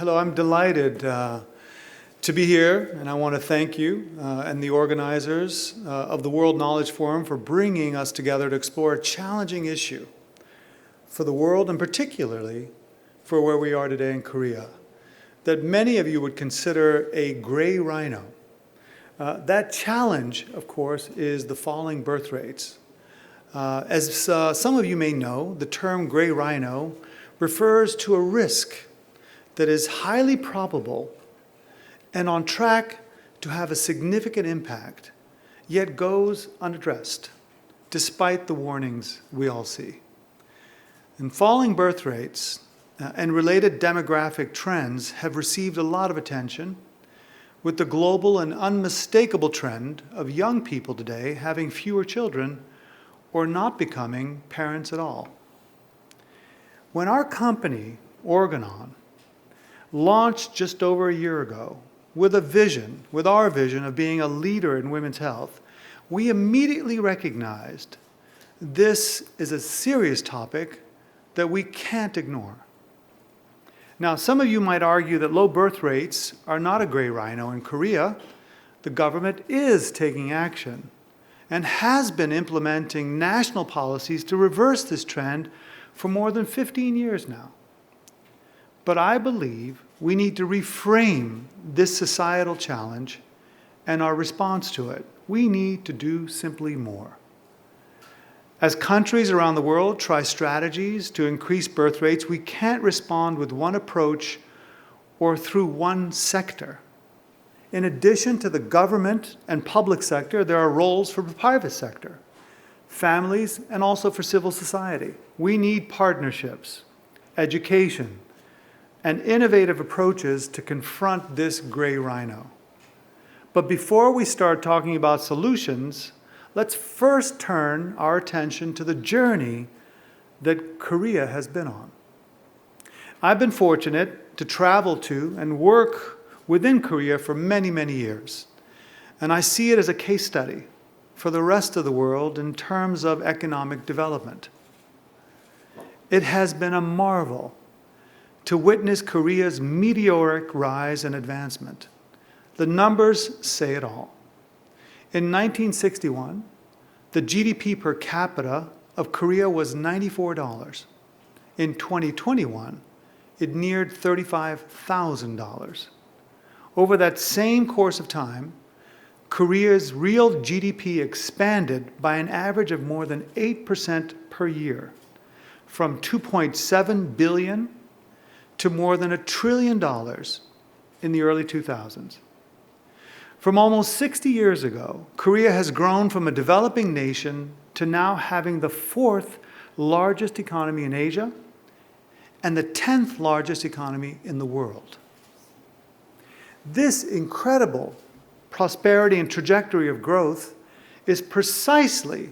Hello, I'm delighted to be here, and I want to thank you and the organizers of the World Knowledge Forum for bringing us together to explore a challenging issue for the world, and particularly for where we are today in Korea, that many of you would consider a gray rhino. That challenge, of course, is the falling birth rates. As some of you may know, the term gray rhino refers to a risk that is highly probable and on track to have a significant impact, yet goes unaddressed, despite the warnings we all see. And falling birth rates and related demographic trends have received a lot of attention, with the global and unmistakable trend of young people today having fewer children or not becoming parents at all. When our company, Organon, launched just over a year ago with our vision of being a leader in women's health, we immediately recognized this is a serious topic that we can't ignore. Now, some of you might argue that low birth rates are not a gray rhino in Korea. The government is taking action and has been implementing national policies to reverse this trend for more than 15 years now. But I believe we need to reframe this societal challenge and our response to it. We need to do simply more. As countries around the world try strategies to increase birth rates, we can't respond with one approach or through one sector. In addition to the government and public sector, there are roles for the private sector, families, and also for civil society. We need partnerships, education, and innovative approaches to confront this gray rhino. But before we start talking about solutions, let's first turn our attention to the journey that Korea has been on. I've been fortunate to travel to and work within Korea for many, many years. And I see it as a case study for the rest of the world in terms of economic development. It has been a marvel to witness Korea's meteoric rise and advancement. The numbers say it all. In 1961, the GDP per capita of Korea was $94. In 2021, it neared $35,000. Over that same course of time, Korea's real GDP expanded by an average of more than 8% per year, from $2.7 billion to more than $1 trillion in the early 2000s. From almost 60 years ago, Korea has grown from a developing nation to now having the 4th largest economy in Asia and the 10th largest economy in the world. This incredible prosperity and trajectory of growth is precisely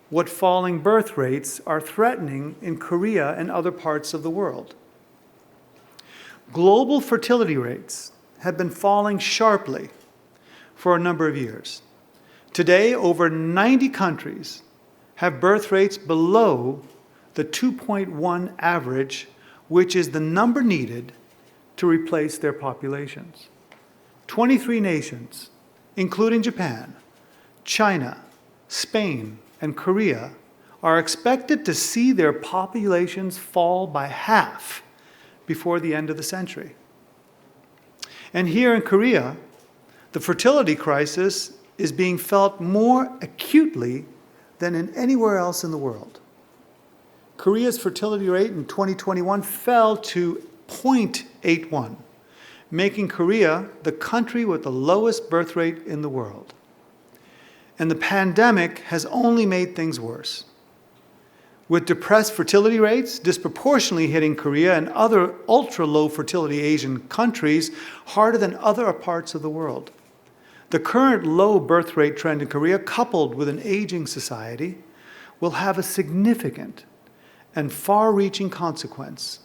what falling birth rates are threatening in Korea and other parts of the world. Global fertility rates have been falling sharply for a number of years. Today, over 90 countries have birth rates below the 2.1 average, which is the number needed to replace their populations. 23 nations, including Japan, China, Spain, and Korea, are expected to see their populations fall by half before the end of the century. And here in Korea, the fertility crisis is being felt more acutely than in anywhere else in the world. Korea's fertility rate in 2021 fell to 0.81, making Korea the country with the lowest birth rate in the world. And the pandemic has only made things worse, with depressed fertility rates disproportionately hitting Korea and other ultra-low fertility Asian countries harder than other parts of the world. The current low birth rate trend in Korea, coupled with an aging society, will have a significant and far-reaching consequence,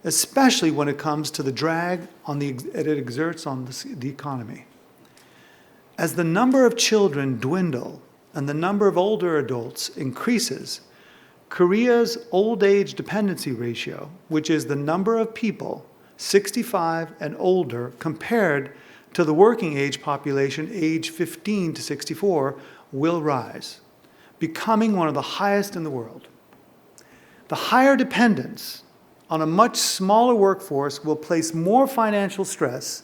especially when it comes to the drag it exerts on the economy. As the number of children dwindle and the number of older adults increases, Korea's old age dependency ratio, which is the number of people 65 and older, compared to the working age population, age 15 to 64, will rise, becoming one of the highest in the world. The higher dependence on a much smaller workforce will place more financial stress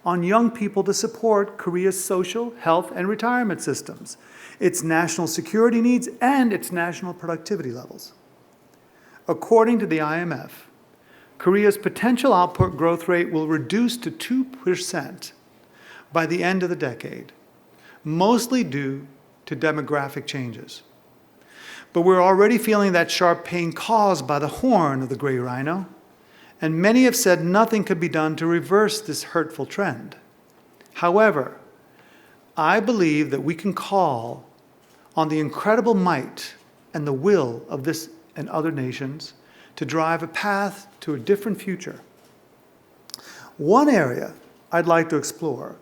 on young people to support Korea's social, health, and retirement systems, its national security needs, and its national productivity levels. According to the IMF, Korea's potential output growth rate will reduce to 2% by the end of the decade, mostly due to demographic changes. But we're already feeling that sharp pain caused by the horn of the gray rhino, and many have said nothing could be done to reverse this hurtful trend. However, I believe that we can call on the incredible might and the will of this and other nations to drive a path to a different future. One area I'd like to explore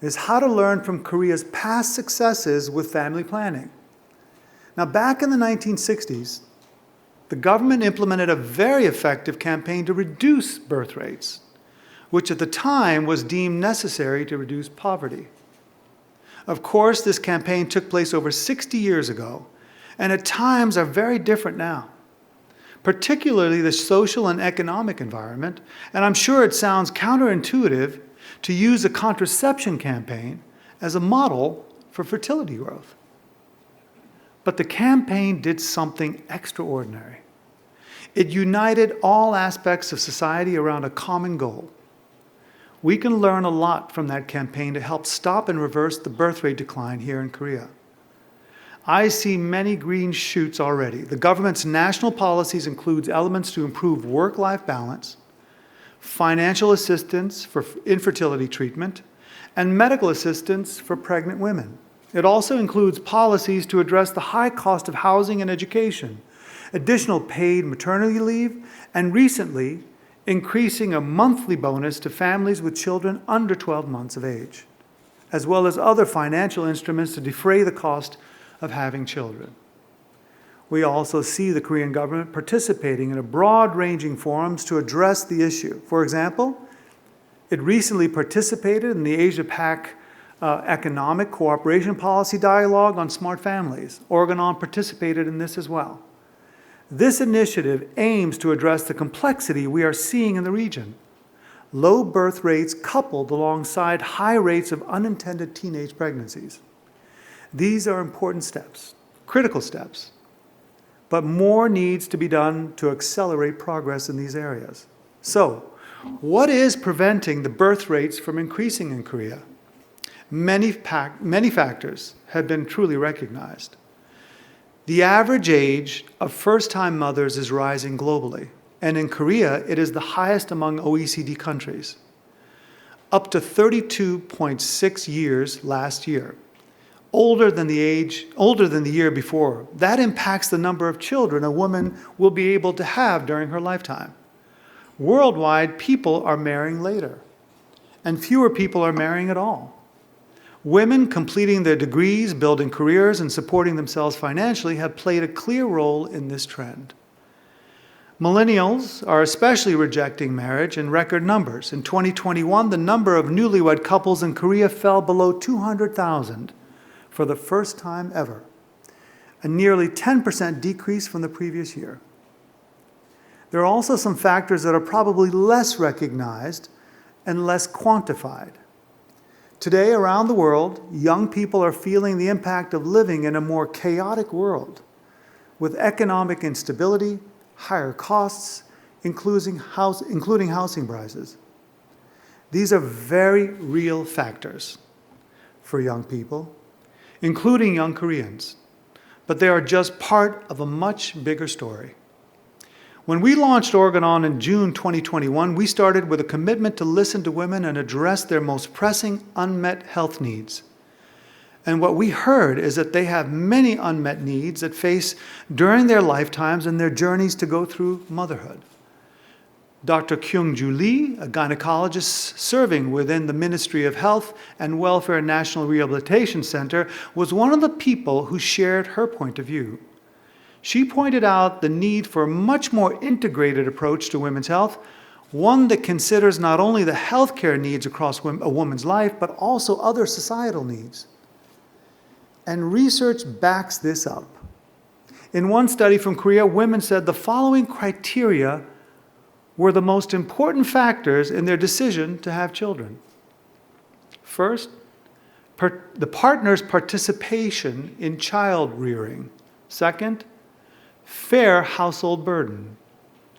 is how to learn from Korea's past successes with family planning. Now, back in the 1960s, the government implemented a very effective campaign to reduce birth rates, which at the time was deemed necessary to reduce poverty. Of course, this campaign took place over 60 years ago, and at times are very different now, particularly the social and economic environment, and I'm sure it sounds counterintuitive to use a contraception campaign as a model for fertility growth. But the campaign did something extraordinary. It united all aspects of society around a common goal. We can learn a lot from that campaign to help stop and reverse the birth rate decline here in Korea. I see many green shoots already. The government's national policies include elements to improve work-life balance, financial assistance for infertility treatment, and medical assistance for pregnant women. It also includes policies to address the high cost of housing and education, additional paid maternity leave, and recently, increasing a monthly bonus to families with children under 12 months of age, as well as other financial instruments to defray the cost of having children. We also see the Korean government participating in a broad-ranging forums to address the issue. For example, it recently participated in the Asia-Pac Economic Cooperation Policy Dialogue on Smart Families. Organon participated in this as well. This initiative aims to address the complexity we are seeing in the region. Low birth rates coupled alongside high rates of unintended teenage pregnancies. These are important steps, critical steps, but more needs to be done to accelerate progress in these areas. So, what is preventing the birth rates from increasing in Korea? Many factors have been truly recognized. The average age of first-time mothers is rising globally, and in Korea, it is the highest among OECD countries, up to 32.6 years last year, older than the year before. That impacts the number of children a woman will be able to have during her lifetime. Worldwide, people are marrying later, and fewer people are marrying at all. Women completing their degrees, building careers, and supporting themselves financially have played a clear role in this trend. Millennials are especially rejecting marriage in record numbers. In 2021, the number of newlywed couples in Korea fell below 200,000 for the first time ever, a nearly 10% decrease from the previous year. There are also some factors that are probably less recognized and less quantified. Today, around the world, young people are feeling the impact of living in a more chaotic world, with economic instability, higher costs, including housing prices. These are very real factors for young people, including young Koreans, but they are just part of a much bigger story. When we launched Organon in June 2021, we started with a commitment to listen to women and address their most pressing unmet health needs. And what we heard is that they have many unmet needs that face during their lifetimes and their journeys to go through motherhood. Dr. Kyung-Ju Lee, a gynecologist serving within the Ministry of Health and Welfare National Rehabilitation Center, was one of the people who shared her point of view. She pointed out the need for a much more integrated approach to women's health, one that considers not only the healthcare needs across a woman's life, but also other societal needs. And research backs this up. In one study from Korea, women said the following criteria were the most important factors in their decision to have children. First, the partner's participation in child rearing. Second, fair household burden.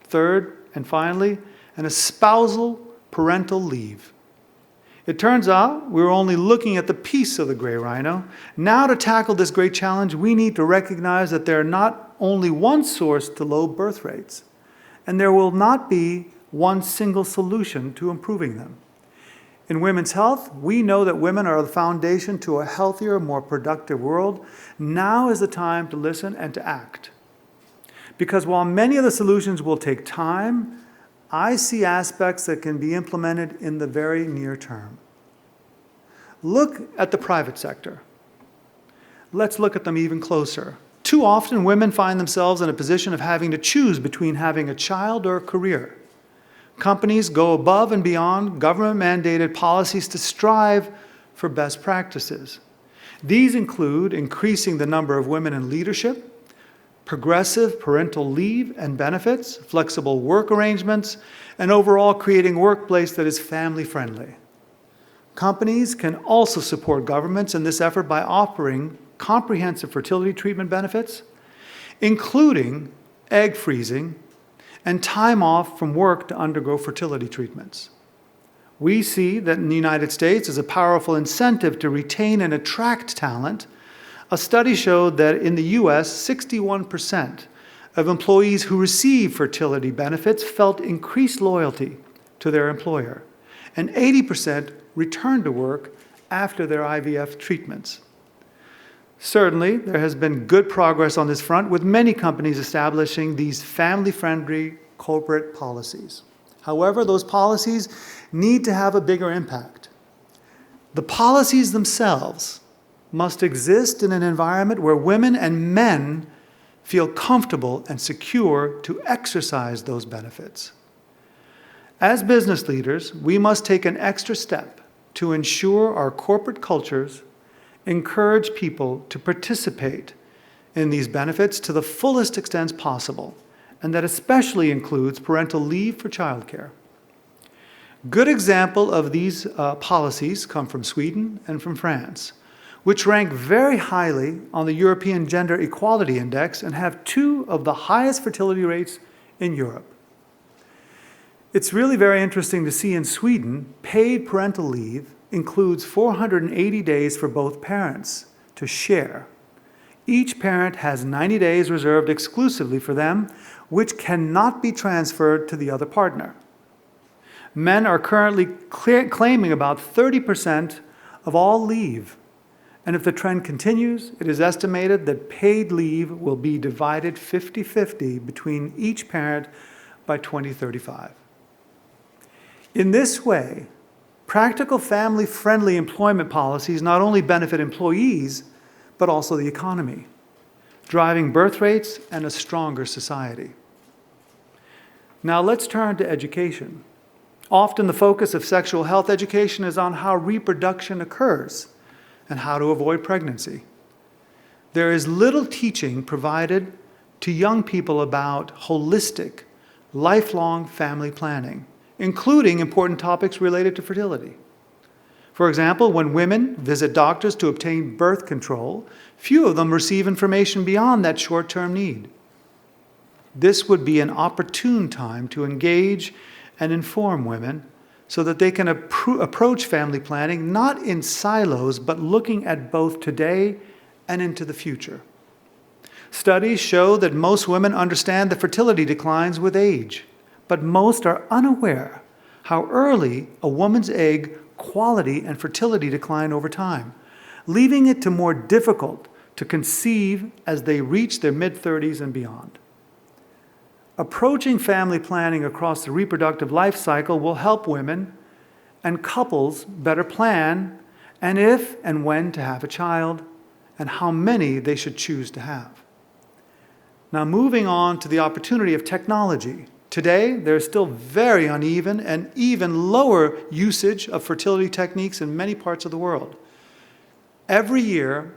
Third, and finally, an espousal parental leave. It turns out we were only looking at the piece of the gray rhino. Now, to tackle this great challenge, we need to recognize that there are not only one source to low birth rates, and there will not be one single solution to improving them. In women's health, we know that women are the foundation to a healthier, more productive world. Now is the time to listen and to act. Because while many of the solutions will take time, I see aspects that can be implemented in the very near term. Look at the private sector. Let's look at them even closer. Too often, women find themselves in a position of having to choose between having a child or a career. Companies go above and beyond government-mandated policies to strive for best practices. These include increasing the number of women in leadership, progressive parental leave and benefits, flexible work arrangements, and overall creating a workplace that is family-friendly. Companies can also support governments in this effort by offering comprehensive fertility treatment benefits, including egg freezing and time off from work to undergo fertility treatments. We see that in the United States as a powerful incentive to retain and attract talent. A study showed that in the US, 61% of employees who receive fertility benefits felt increased loyalty to their employer, and 80% returned to work after their IVF treatments. Certainly, there has been good progress on this front, with many companies establishing these family-friendly corporate policies. However, those policies need to have a bigger impact. The policies themselves must exist in an environment where women and men feel comfortable and secure to exercise those benefits. As business leaders, we must take an extra step to ensure our corporate cultures encourage people to participate in these benefits to the fullest extent possible, and that especially includes parental leave for childcare. Good example of these policies come from Sweden and from France, which rank very highly on the European Gender Equality Index and have two of the highest fertility rates in Europe. It's really very interesting to see in Sweden, paid parental leave includes 480 days for both parents to share. Each parent has 90 days reserved exclusively for them, which cannot be transferred to the other partner. Men are currently claiming about 30% of all leave. And if the trend continues, it is estimated that paid leave will be divided 50-50 between each parent by 2035. In this way, practical family-friendly employment policies not only benefit employees, but also the economy, driving birth rates and a stronger society. Now let's turn to education. Often the focus of sexual health education is on how reproduction occurs and how to avoid pregnancy. There is little teaching provided to young people about holistic, lifelong family planning, including important topics related to fertility. For example, when women visit doctors to obtain birth control, few of them receive information beyond that short-term need. This would be an opportune time to engage and inform women so that they can approach family planning not in silos, but looking at both today and into the future. Studies show that most women understand the fertility declines with age, but most are unaware how early a woman's egg quality and fertility decline over time, leaving it to more difficult to conceive as they reach their mid-30s and beyond. Approaching family planning across the reproductive life cycle will help women and couples better plan and if and when to have a child and how many they should choose to have. Now, moving on to the opportunity of technology Today, there's still very uneven and even lower usage of fertility techniques in many parts of the world. Every year,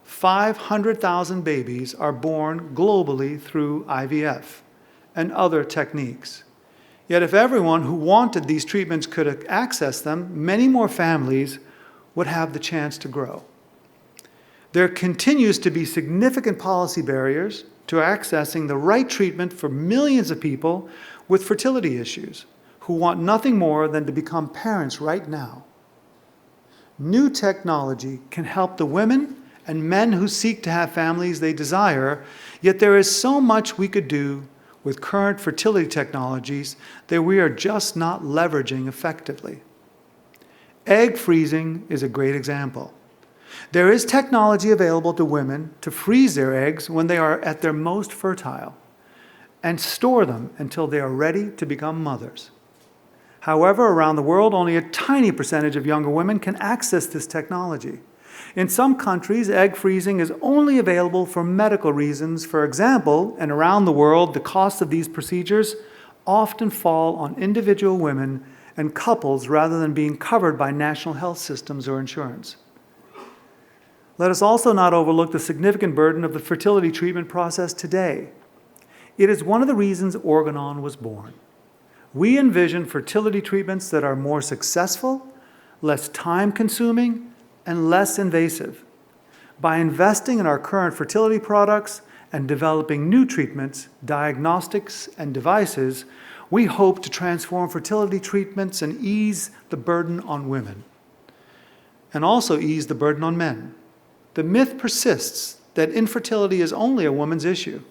500,000 babies are born globally through IVF and other techniques. Yet if everyone who wanted these treatments could access them, many more families would have the chance to grow. There continues to be significant policy barriers to accessing the right treatment for millions of people with fertility issues who want nothing more than to become parents right now. New technology can help the women and men who seek to have families they desire, yet there is so much we could do with current fertility technologies that we are just not leveraging effectively. Egg freezing is a great example. There is technology available to women to freeze their eggs when they are at their most fertile and store them until they are ready to become mothers. However, around the world, only a tiny percentage of younger women can access this technology. In some countries, egg freezing is only available for medical reasons. For example, and around the world, the cost of these procedures often fall on individual women and couples rather than being covered by national health systems or insurance. Let us also not overlook the significant burden of the fertility treatment process today. It is one of the reasons Organon was born. We envision fertility treatments that are more successful, less time-consuming, and less invasive. By investing in our current fertility products and developing new treatments, diagnostics, and devices, we hope to transform fertility treatments and ease the burden on women, and also ease the burden on men. The myth persists that infertility is only a woman's issue,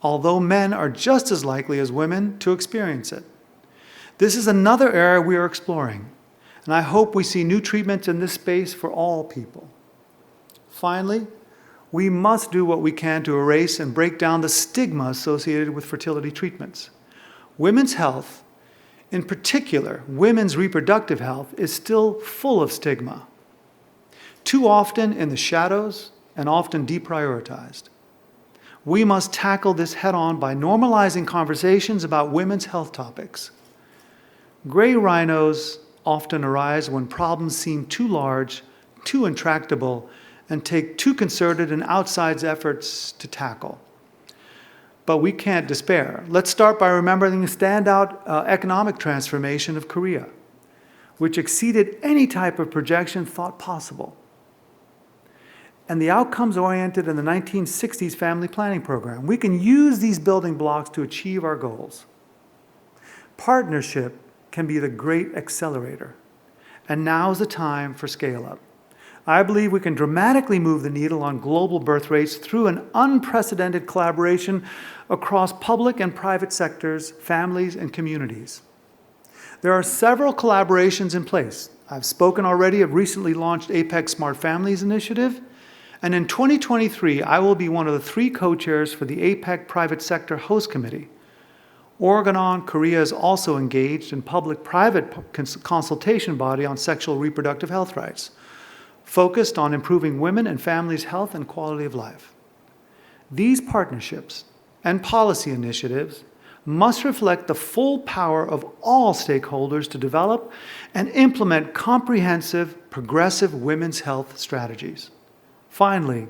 although men are just as likely as women to experience it. This is another area we are exploring, and I hope we see new treatments in this space for all people. Finally, we must do what we can to erase and break down the stigma associated with fertility treatments. Women's health, in particular women's reproductive health, is still full of stigma. Too often in the shadows and often deprioritized. We must tackle this head-on by normalizing conversations about women's health topics. Gray rhinos often arise when problems seem too large, too intractable, and take too concerted and outsized efforts to tackle. But we can't despair. Let's start by remembering the standout economic transformation of Korea, which exceeded any type of projection thought possible, and the outcomes oriented in the 1960s family planning program. We can use these building blocks to achieve our goals. Partnership can be the great accelerator, and now is the time for scale-up. I believe we can dramatically move the needle on global birth rates through an unprecedented collaboration across public and private sectors, families, and communities. There are several collaborations in place. I've spoken already of recently launched APEC Smart Families Initiative, and in 2023, I will be one of the 3 co-chairs for the APEC Private Sector Host Committee. Organon Korea is also engaged in public-private consultation body on sexual reproductive health rights, focused on improving women and families' health and quality of life. These partnerships and policy initiatives must reflect the full power of all stakeholders to develop and implement comprehensive, progressive women's health strategies. Finally,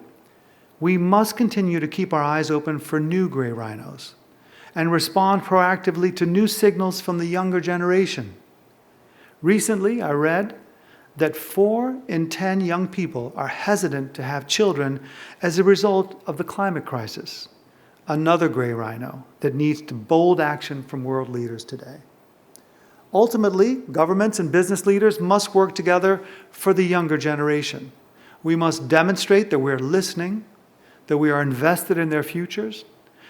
we must continue to keep our eyes open for new gray rhinos and respond proactively to new signals from the younger generation. Recently, I read that 4 in 10 young people are hesitant to have children as a result of the climate crisis, another gray rhino that needs bold action from world leaders today. Ultimately, governments and business leaders must work together for the younger generation. We must demonstrate that we're listening, that we are invested in their futures,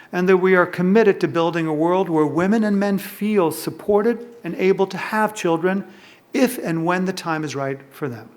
and that we are committed to building a world where women and men feel supported and able to have children if and when the time is right for them.